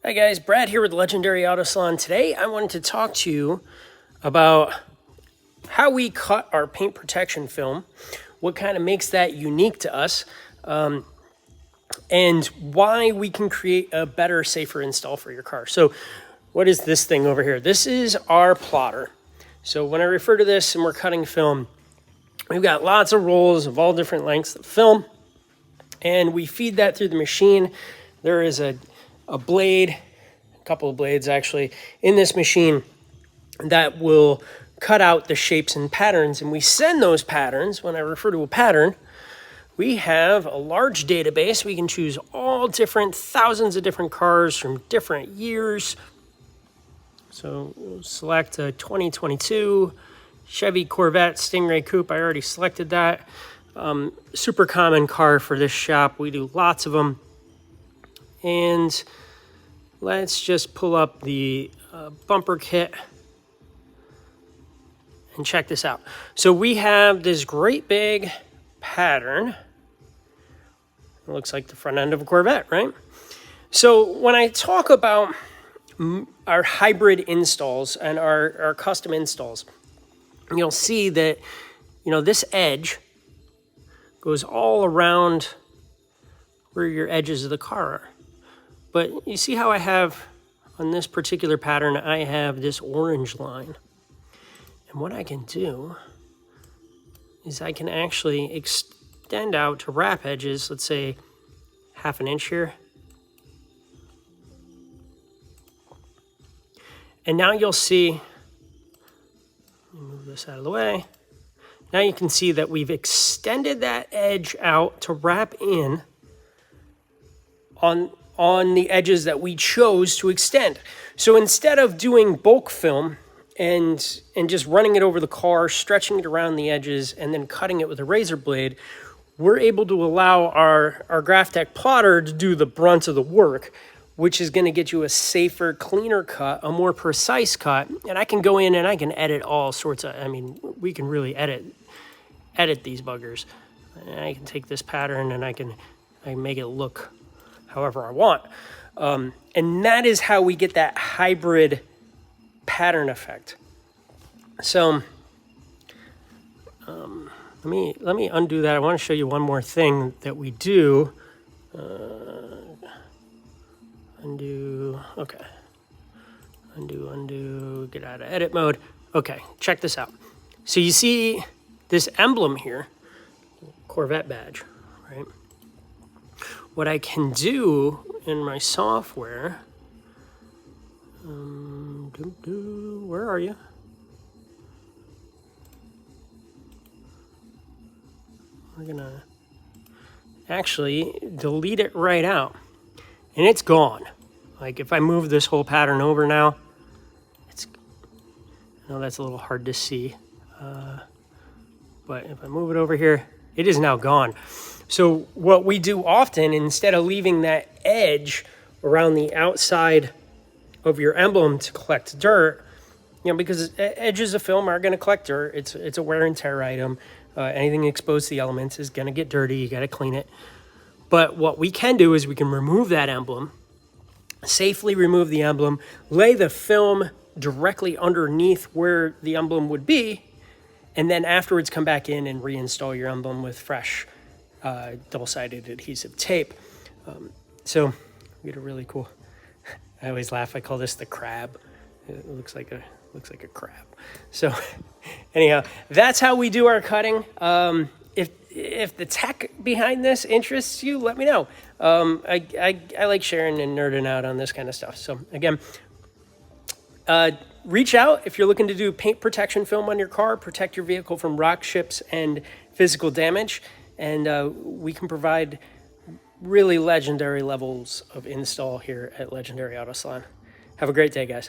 Hi guys, Brad here with Legendary Auto Salon. Today I wanted to talk to you about how we cut our paint protection film, what kind of makes that unique to us, and why we can create a better, safer install for your car. So what is this thing over here? This is our plotter. So when I refer to this and we're cutting film, we've got lots of rolls of all different lengths of film, and we feed that through the machine. There is a blade, a couple of blades actually, in this machine that will cut out the shapes and patterns, and we send those patterns. When I refer to a pattern, we have a large database. We can choose all different, thousands of different cars from different years. So we'll select a 2022 Chevy Corvette Stingray Coupe. I already selected that. Super common car for this shop. We do lots of them. And let's just pull up the bumper kit and check this out. So we have this great big pattern. It looks like the front end of a Corvette, right? So when I talk about our hybrid installs and our custom installs, you'll see that, this edge goes all around where your edges of the car are. But you see how I have, on this particular pattern, I have this orange line. And what I can do is I can actually extend out to wrap edges, let's say half an inch here. And now you'll see, let me move this out of the way. Now you can see that we've extended that edge out to wrap in on the edges that we chose to extend. So instead of doing bulk film and just running it over the car, stretching it around the edges, and then cutting it with a razor blade, we're able to allow our Graphtec plotter to do the brunt of the work, which is going to get you a safer, cleaner cut, a more precise cut. And I can go in and I can edit all sorts of, we can really edit these buggers. And I can take this pattern and I can make it look however I want. And that is how we get that hybrid pattern effect. So let me undo that. I want to show you one more thing that we do. Undo, okay. Undo, get out of edit mode. Okay, check this out. So you see this emblem here, Corvette badge, right? What I can do in my software, where are you? We're gonna actually delete it right out, and it's gone. Like if I move this whole pattern over now, I know that's a little hard to see, but if I move it over here, it is now gone. So what we do often, instead of leaving that edge around the outside of your emblem to collect dirt, because edges of film are going to collect dirt. It's a wear and tear item. Anything exposed to the elements is going to get dirty. You got to clean it. But what we can do is we can remove that emblem, safely remove the emblem, lay the film directly underneath where the emblem would be, and then afterwards come back in and reinstall your emblem with fresh double-sided adhesive tape. So we get a really cool, I always laugh, I call this the crab. It looks like a crab. So anyhow, that's how we do our cutting. If the tech behind this interests you, let me know. I like sharing and nerding out on this kind of stuff. So again, reach out if you're looking to do paint protection film on your car, protect your vehicle from rock chips and physical damage. And we can provide really legendary levels of install here at Legendary Auto Salon. Have a great day, guys.